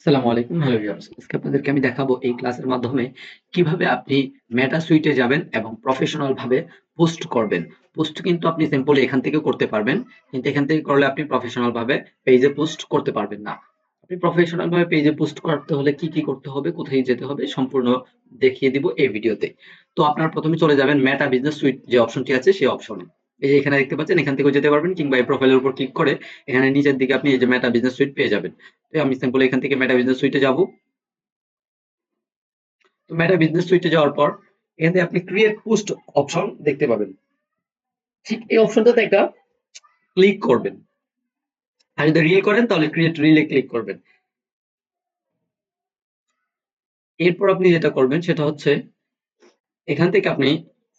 আসসালামু আলাইকুম। Hello viewers. আজকে আপনাদেরকে আমি দেখাবো এই ক্লাসের মাধ্যমে কিভাবে আপনি মেটা সুইটে যাবেন এবং প্রফেশনাল ভাবে পোস্ট করবেন। পোস্ট কিন্তু আপনি সিম্পলি এখান থেকেও করতে পারবেন। কিন্তু এখান থেকে করলে আপনি প্রফেশনাল ভাবে পেজে পোস্ট করতে পারবেন না। আপনি প্রফেশনাল ভাবে পেজে পোস্ট করতে হলে কি করতে হবে, কোথায় যেতে হবে সম্পূর্ণ দেখিয়ে দিব এই ভিডিওতে। তো আপনারা প্রথমে চলে যাবেন মেটা বিজনেস সুইট যে অপশনটি আছে সেই অপশনে। এই যে এখানে দেখতে পাচ্ছেন এখান থেকেও যেতে পারবেন কিংবা এই প্রোফাইলের উপর ক্লিক করে এখানে নিচের দিকে আপনি এই যে মেটা বিজনেস সুইট পেয়ে যাবেন। তো আমি সিম্পলি এখান থেকে মেটা বিজনেস সুইটে যাব। তো মেটা বিজনেস সুইটে যাওয়ার পর এখান থেকে আপনি ক্রিয়েট পোস্ট অপশন দেখতে পাবেন। ঠিক এই অপশনটাতে একটা ক্লিক করবেন। আর যদি রিল করেন তাহলে ক্রিয়েট রিলে ক্লিক করবেন। এরপর আপনি যেটা করবেন সেটা হচ্ছে এখান থেকে আপনি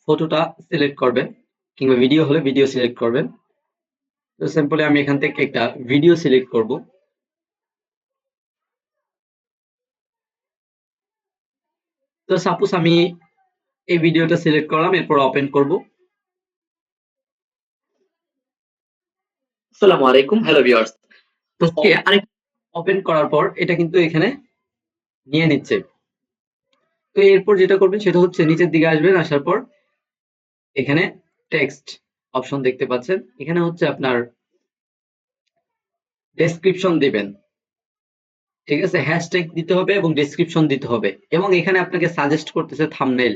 ফটোটা সিলেক্ট করবেন কিংবা ভিডিও হলে ভিডিও সিলেক্ট করবেন। তো সিম্পলি আমি এখান থেকে একটা ভিডিও সিলেক্ট করব। তো সাপোজ আমি এই ভিডিওটা সিলেক্ট করলাম, এরপর ওপেন করব। আসসালামু আলাইকুম, হ্যালো ভিউয়ার্স। তো আরেক ওপেন করার পর এটা কিন্তু এখানে নিয়ে নিচ্ছে। তো এরপর যেটা করবেন সেটা হচ্ছে নিচের দিকে আসবেন, আসার পর এখানে টেক্সট অপশন দেখতে পাচ্ছেন। এখানে হচ্ছে আপনার ডেসক্রিপশন দিবেন। ঠিক আছে, হ্যাশট্যাগ দিতে হবে এবং ডেসক্রিপশন দিতে হবে এবং এখানে আপনাকে সাজেস্ট করতেছে থাম্বনেইল।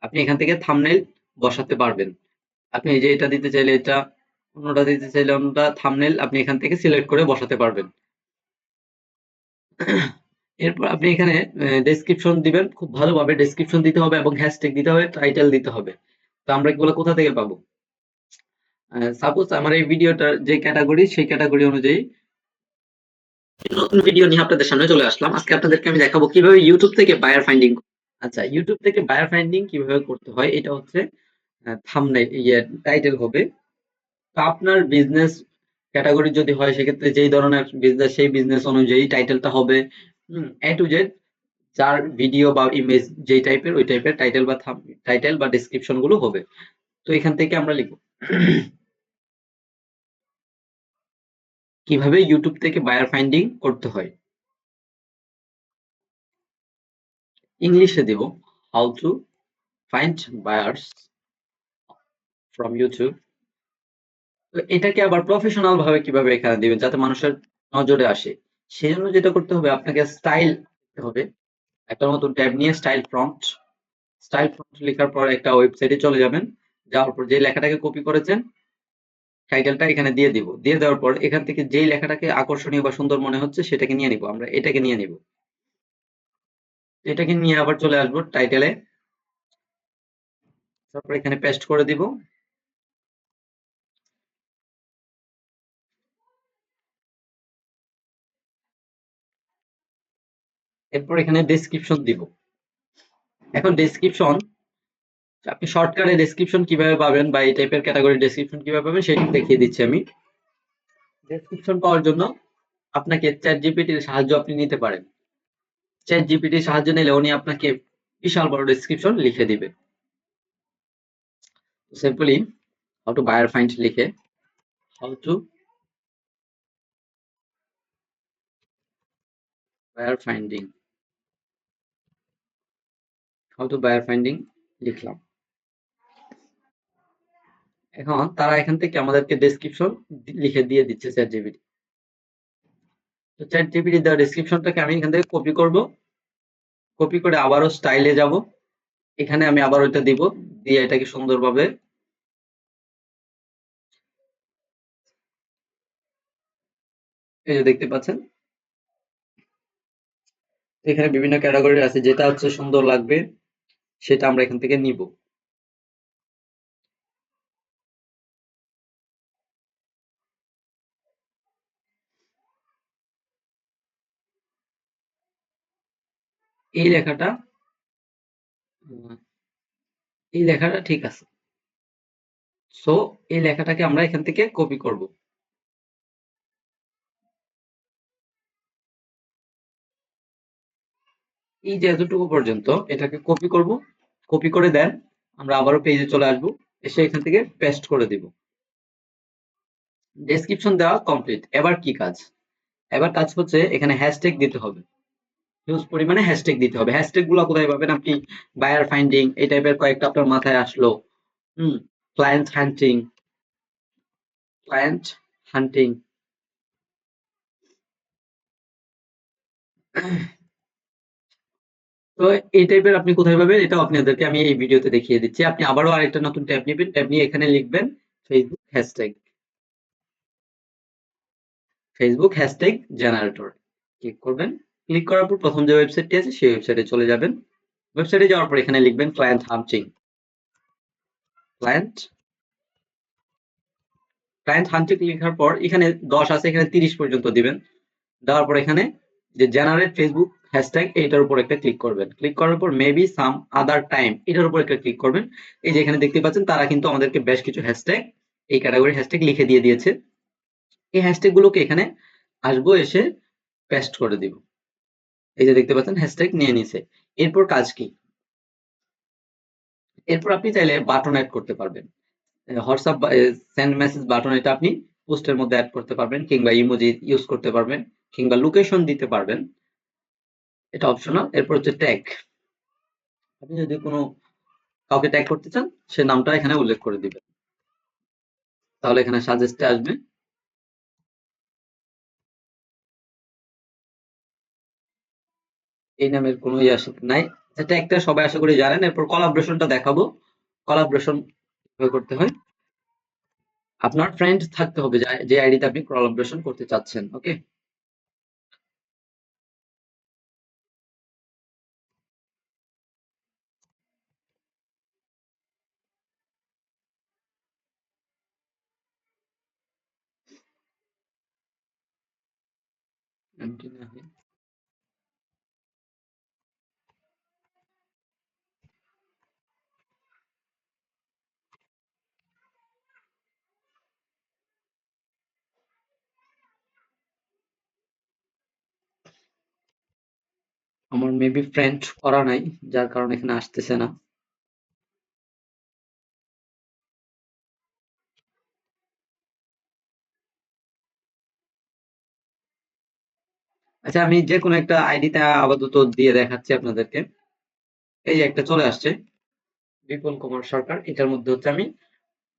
আপনি এখান থেকে থাম্বনেইল বসাতে পারবেন। আপনি এই যে এটা দিতে চাইলে এটা, অন্যটা দিতে চাইলে অন্যটা, থাম্বনেইল আপনি এখান থেকে সিলেক্ট করে বসাতে পারবেন। এরপর আপনি এখানে ডেসক্রিপশন দিবেন, খুব ভালোভাবে ডেসক্রিপশন দিতে হবে এবং হ্যাশট্যাগ দিতে হবে, টাইটেল দিতে হবে। তো আমরা এগুলো কোথা থেকে পাবো? সাপোজ আমার এই ভিডিওটার যে ক্যাটাগরি সেই ক্যাটাগরি অনুযায়ী নতুন ভিডিও নিয়ে আপনাদের সামনে চলে আসলাম। আজকে আপনাদেরকে আমি দেখাবো কিভাবে ইউটিউব থেকে বায়ার ফাইন্ডিং। আচ্ছা, ইউটিউব থেকে বায়ার ফাইন্ডিং কিভাবে করতে হয় এটা হচ্ছে থাম্বনেল, টাইটেল হবে। তো আপনার বিজনেস ক্যাটাগরি যদি হয় সেক্ষেত্রে যেই ধরনের বিজনেস সেই বিজনেস অনুযায়ী টাইটেলটা হবে এ টু জেড, যার ভিডিও বা ইমেজ যেই টাইপের ওই টাইপের টাইটেল বা টাইটেল বা ডেসক্রিপশন গুলো হবে। তো এখান থেকে আমরা লিখব কিভাবে ইউটিউব থেকে বায়ার ফাইন্ডিং করতে হয়। ইংলিশে দিব how to find buyers from YouTube. তো এটাকে আবার প্রফেশনাল ভাবে কিভাবে এখানে দিবেন যাতে মানুষের নজরে আসে, সেজন্য যেটা করতে হবে আপনাকে স্টাইল দিতে হবে। একটা নতুন ট্যাব নিয়ে স্টাইল ফন্ট লেখার পর একটা ওয়েবসাইটে চলে যাবেন। যাওয়ার পর যে লেখাটাকে কপি করেছেন টাইটেলটা এখানে দিয়ে দিব। দিয়ে দেওয়ার পর এখান থেকে যেই লেখাটাকে আকর্ষণীয় বা সুন্দর মনে হচ্ছে সেটাকে নিয়ে নিব। আমরা এটাকে নিয়ে নিব। এটাকে নিয়ে আবার চলে আসবো টাইটেলে, তারপর এখানে পেস্ট করে দিব। এরপর এখানে ডেসক্রিপশন দিব। এখন ডেসক্রিপশন আপনি শর্টকাটে ডেসক্রিপশন কিভাবে পাবেন বা এই টাইপের ক্যাটাগরি ডেসক্রিপশন কিভাবে পাবেন সেটা দেখিয়ে দিচ্ছি আমি। ডেসক্রিপশন পাওয়ার জন্য আপনাকে চ্যাট জিপিটির সাহায্য আপনি নিতে পারেন। চ্যাট জিপিটির সাহায্য নিলে উনি আপনাকে বিশাল বড় ডেসক্রিপশন লিখে দিবে। Simply how to buyer find লিখে হাউ টু বায়ার ফাইন্ডিং লিখলাম। এখন তারা এখান থেকে আমাদেরকে ডেসক্রিপশন লিখে দিয়ে দিচ্ছে চ্যাট জিপিটি। তো চ্যাট জিপিটি দেওয়া ডেসক্রিপশনটাকে আমি এখান থেকে কপি করব। কপি করে আবারও স্টাইলে যাব। এখানে আমি আবার ওইটা দিব, দিয়ে এটাকে সুন্দরভাবে এই যে দেখতে পাচ্ছেন এখানে বিভিন্ন ক্যাটাগরি আছে, যেটা হচ্ছে সুন্দর লাগবে সেটা আমরা এখান থেকে নিব। এই লেখাটা উম, এই লেখাটা ঠিক আছে। সো এই লেখাটাকে আমরা এখান থেকে কপি করব। এই যে এতটুকু পর্যন্ত এটাকে কপি করব। কপি করে দেন আমরা আবারও পেজে চলে আসব, এসে এখান থেকে পেস্ট করে দিব। ডেসক্রিপশন দেওয়া কমপ্লিট। এবার কি কাজ? এবার কাজ হচ্ছে এখানে হ্যাশট্যাগ দিতে হবে, হিউজ পরিমাণে হ্যাশট্যাগ দিতে হবে। হ্যাশট্যাগ গুলো কোথায় পাবেন আপনি? বায়ার ফাইন্ডিং এই টাইপের কয়েকটা আপনার মাথায় আসলো। হুম, ক্লায়েন্ট হান্টিং, ক্লায়েন্ট হান্টিং। তো এই টাইপের আপনি কোথায় পাবেন এটাও আপনাদেরকে আমি এই ভিডিওতে দেখিয়ে দিচ্ছি। আপনি আবারও আরেকটা নতুন ট্যাব নেবেন, ট্যাব নিয়ে এখানে লিখবেন Facebook hashtag, Facebook hashtag generator click করবেন। ক্লিক করার পর প্রথম যে ওয়েবসাইটটি আছে সেই ওয়েবসাইটে চলে যাবেন। ওয়েবসাইটে যাওয়ার পর এখানে লিখবেন ক্লায়েন্ট হান্টিং, ক্লায়েন্ট ক্লায়েন্ট হান্টিং লেখার পর এখানে 10 আছে, এখানে 30 পর্যন্ত দিবেন। দেওয়ার পর এখানে যে জেনারেট ফেসবুক হ্যাশট্যাগ এইটার উপর একটা ক্লিক করবেন। ক্লিক করার পর মেবি সাম আদার টাইম এটার উপর একটা ক্লিক করবেন। এই যে এখানে দেখতে পাচ্ছেন তারা কিন্তু আমাদেরকে বেশ কিছু হ্যাশট্যাগ, এই ক্যাটাগরি হ্যাশট্যাগ লিখে দিয়ে দিয়েছে। এই হ্যাশট্যাগ গুলোকে এখানে আসবো, এসে পেস্ট করে দিব। এই যে দেখতে পাচ্ছেন হ্যাশট্যাগ নিয়ে নিছে। এরপর কাজ কি? এরপর আপনি চাইলে বাটন অ্যাড করতে পারবেন। হোয়াটসঅ্যাপ সেন্ড মেসেজ বাটন এটা আপনি পোস্টের মধ্যে অ্যাড করতে পারবেন, কিংবা ইমোজি ইউজ করতে পারবেন, কিংবা লোকেশন দিতে পারবেন, এটা অপশনাল। এরপর হচ্ছে ট্যাগ, আপনি যদি কোনো কাউকে ট্যাগ করতে চান সে নামটা এখানে উল্লেখ করে দিবেন, তাহলে এখানে সাজেস্টে আসবে। এই নামের কোনো নাই। ট্যাগটা সবাই আশা করি জানেন। এরপর কোলাবরেশনটা দেখাবো। কোলাবরেশন কিভাবে করতে হয়। আপনার ফ্রেন্ড থাকতে হবে যে আইডিতে আপনি কোলাবরেশন করতে চাচ্ছেন। ওকে, আমার মেবি ফ্রেন্ড করা নাই, যার কারণে এখানে আসতেছে না। আচ্ছা, আমি যে কোনো একটা আইডিতে আপাতত দিয়ে দেখাচ্ছি আপনাদেরকে। এই যে একটা চলে আসছে, বিপুল কুমার সরকার। এটার মধ্যে হচ্ছে আমি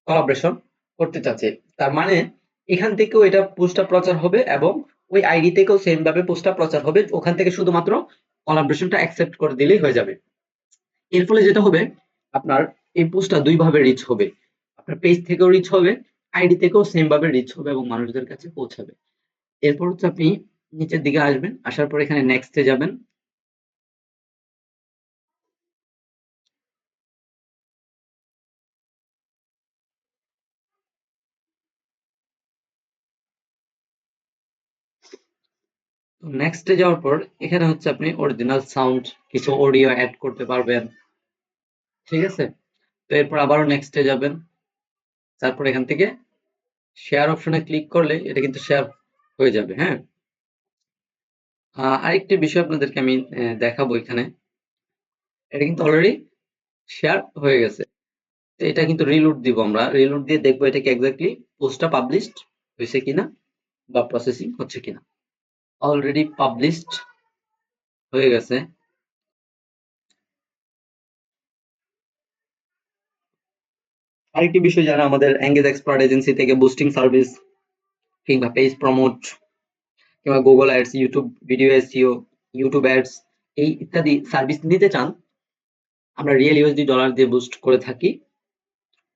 কোলাবরেশন করতে চাচ্ছি। তার মানে এখান থেকেও এটা পোস্টটা প্রচার হবে, এবং ওই আইডি থেকেও সেম ভাবে পোস্টটা প্রচার হবে। ওখান থেকে শুধুমাত্র কোলাবরেশনটা অ্যাকসেপ্ট করে দিলেই হয়ে যাবে। এর ফলে যেটা হবে, আপনার এই পোস্টটা দুই ভাবে রিচ হবে। আপনার পেজ থেকেও রিচ হবে, আইডি থেকেও সেম ভাবে রিচ হবে এবং মানুষদের কাছে পৌঁছাবে। এরপর হচ্ছে আপনি নিচের দিকে আসবেন, আসার পর এখানে নেক্সটে যাবেন। নেক্সটে যাওয়ার পর এখানে হচ্ছে আপনি অরিজিনাল সাউন্ড, কিছু অডিও অ্যাড করতে পারবেন। ঠিক আছে, তো এরপর আবারও নেক্সটে যাবেন। তারপর এখান থেকে শেয়ার অপশনে ক্লিক করলে এটা কিন্তু শেয়ার হয়ে যাবে। হ্যাঁ, আরেকটি বিষয় আপনাদেরকে আমি দেখাবো এখানে। এটা কিন্তু অলরেডি শেয়ার হয়ে গেছে। তো এটা কিন্তু রিলোড দিব, আমরা রিলোড দিয়ে দেখবো এটা কি এক্স্যাক্টলি পোস্টটা পাবলিশড হয়েছে কিনা বা প্রসেসিং হচ্ছে কিনা। অলরেডি পাবলিশড হয়ে গেছে। আরেকটি বিষয়, যারা আমাদের এঙ্গেজ এক্সপার্ট এজেন্সি থেকে বুস্টিং সার্ভিস, কিংবা পেজ প্রমোট, কিংবা Google ads, YouTube video SEO, YouTube ads এই ইত্যাদি সার্ভিস নিতে চান, আমরা রিয়েল ইউএসডি ডলার দিয়ে বুস্ট করে থাকি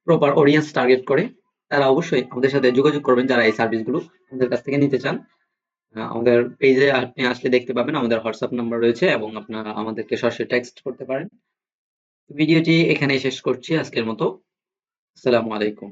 প্রপার অডিয়েন্স টার্গেট করে। তারা অবশ্যই আমাদের সাথে যোগাযোগ করবেন যারা এই সার্ভিসগুলো আমাদের কাছ থেকে নিতে চান। আমাদের পেজে আপনি আসলে দেখতে পাবেন আমাদের হোয়াটসঅ্যাপ নাম্বার রয়েছে, এবং আপনারা আমাদেরকে সরাসরি টেক্সট করতে পারেন। ভিডিওটি এখানেই শেষ করছি আজকের মতো। আসসালামু আলাইকুম।